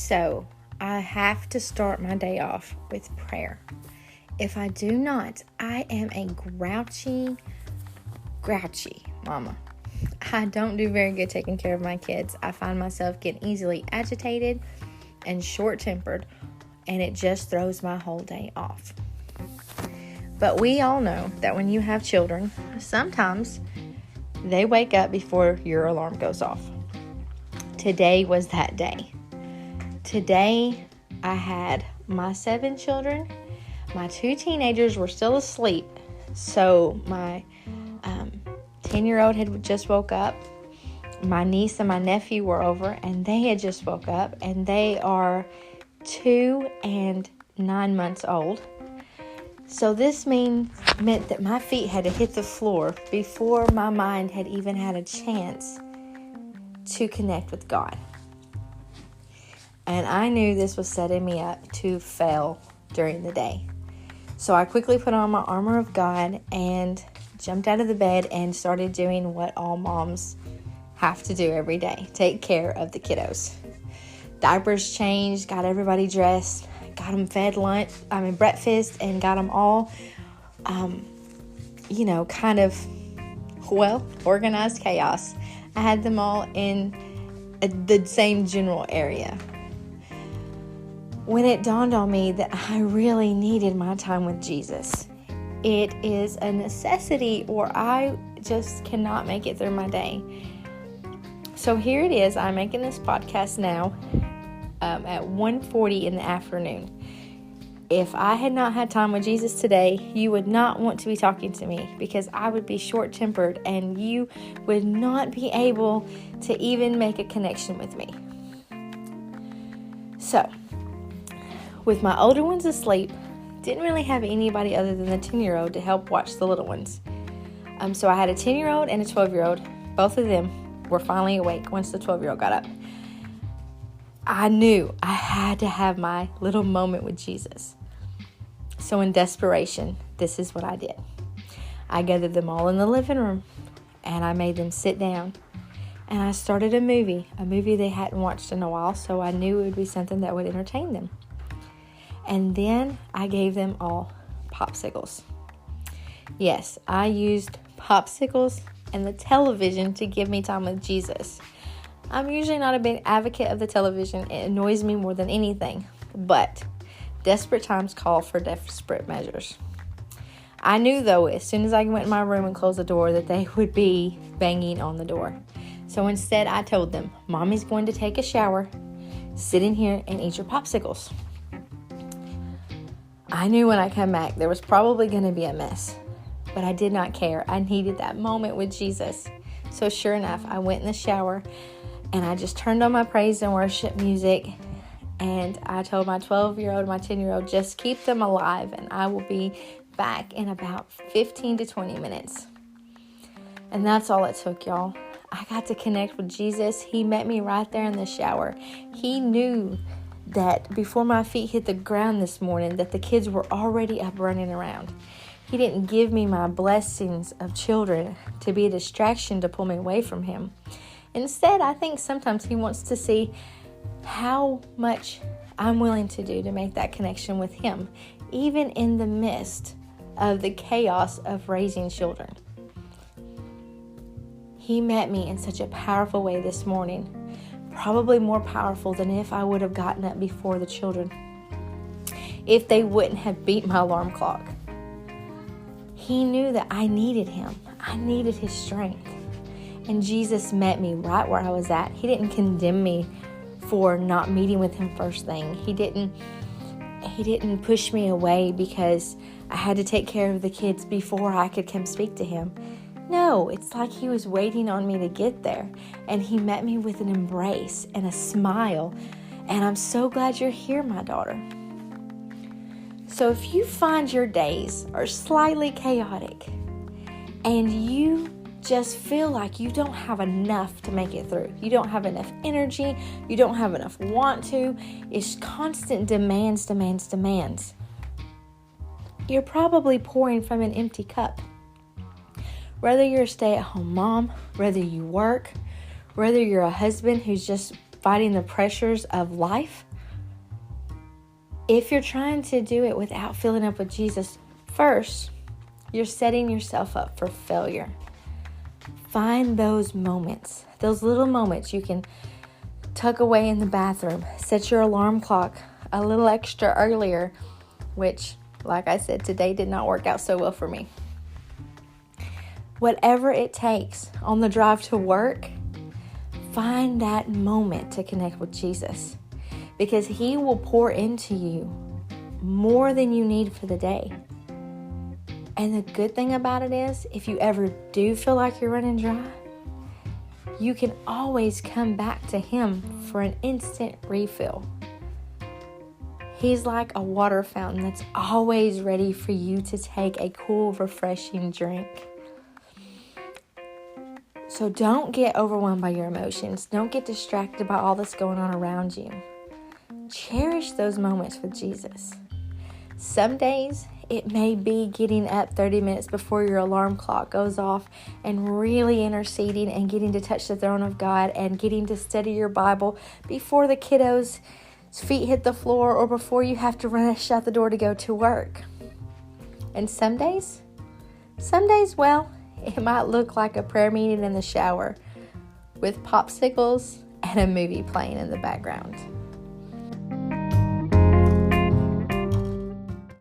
So I have to start my day off with prayer. If I do not, I am a grouchy mama. I don't do very good taking care of my kids. I find myself getting easily agitated and short-tempered, and it just throws my whole day off. But we all know that when you have children, sometimes they wake up before your alarm goes off. Today was that day. Today, I had my 7 children. My 2 teenagers were still asleep. So my 10-year-old had just woke up. My niece and my nephew were over, and they had just woke up. And they are 2 and 9 months old. So this meant that my feet had to hit the floor before my mind had even had a chance to connect with God. And I knew this was setting me up to fail during the day. So I quickly put on my armor of God and jumped out of the bed and started doing what all moms have to do every day. Take care of the kiddos. Diapers changed, got everybody dressed, got them fed breakfast, and got them all, organized chaos. I had them all in the same general area. When it dawned on me that I really needed my time with Jesus, it is a necessity or I just cannot make it through my day. So here it is. I'm making this podcast now at 1:40 in the afternoon. If I had not had time with Jesus today, you would not want to be talking to me because I would be short-tempered and you would not be able to even make a connection with me. So, with my older ones asleep, didn't really have anybody other than the 10-year-old to help watch the little ones. So I had a 10-year-old and a 12-year-old. Both of them were finally awake once the 12-year-old got up. I knew I had to have my little moment with Jesus. So in desperation, this is what I did. I gathered them all in the living room and I made them sit down. And I started a movie they hadn't watched in a while, so I knew it would be something that would entertain them. And then I gave them all Popsicles. Yes, I used Popsicles and the television to give me time with Jesus. I'm usually not a big advocate of the television. It annoys me more than anything. But desperate times call for desperate measures. I knew, though, as soon as I went in my room and closed the door, that they would be banging on the door. So instead, I told them, Mommy's going to take a shower. Sit in here and eat your Popsicles. I knew when I come back, there was probably going to be a mess. But I did not care. I needed that moment with Jesus. So sure enough, I went in the shower and I just turned on my praise and worship music. And I told my 12-year-old, my 10-year-old, just keep them alive and I will be back in about 15 to 20 minutes. And that's all it took, y'all. I got to connect with Jesus. He met me right there in the shower. He knew that before my feet hit the ground this morning, that the kids were already up running around. He didn't give me my blessings of children to be a distraction to pull me away from Him. Instead, I think sometimes He wants to see how much I'm willing to do to make that connection with Him, even in the midst of the chaos of raising children. He met me in such a powerful way this morning, probably more powerful than if I would have gotten up before the children, if they wouldn't have beat my alarm clock. He knew that I needed Him. I needed His strength. And Jesus met me right where I was at. He didn't condemn me for not meeting with Him first thing. He didn't push me away because I had to take care of the kids before I could come speak to Him. No, it's like He was waiting on me to get there. And He met me with an embrace and a smile. And I'm so glad you're here, my daughter. So if you find your days are slightly chaotic and you just feel like you don't have enough to make it through, you don't have enough energy, you don't have enough want to, it's constant demands, you're probably pouring from an empty cup. Whether you're a stay-at-home mom, whether you work, whether you're a husband who's just fighting the pressures of life, If you're trying to do it without filling up with Jesus first, you're setting yourself up for failure. Find those moments, those little moments you can tuck away in the bathroom. Set your alarm clock a little extra earlier, which, like I said, today did not work out so well for me. Whatever it takes on the drive to work, find that moment to connect with Jesus, because He will pour into you more than you need for the day. And the good thing about it is, if you ever do feel like you're running dry, you can always come back to Him for an instant refill. He's like a water fountain that's always ready for you to take a cool, refreshing drink. So don't get overwhelmed by your emotions. Don't get distracted by all that's going on around you. Cherish those moments with Jesus. Some days, it may be getting up 30 minutes before your alarm clock goes off and really interceding and getting to touch the throne of God and getting to study your Bible before the kiddos' feet hit the floor or before you have to rush out the door to go to work. And some days, well, it might look like a prayer meeting in the shower with popsicles and a movie playing in the background.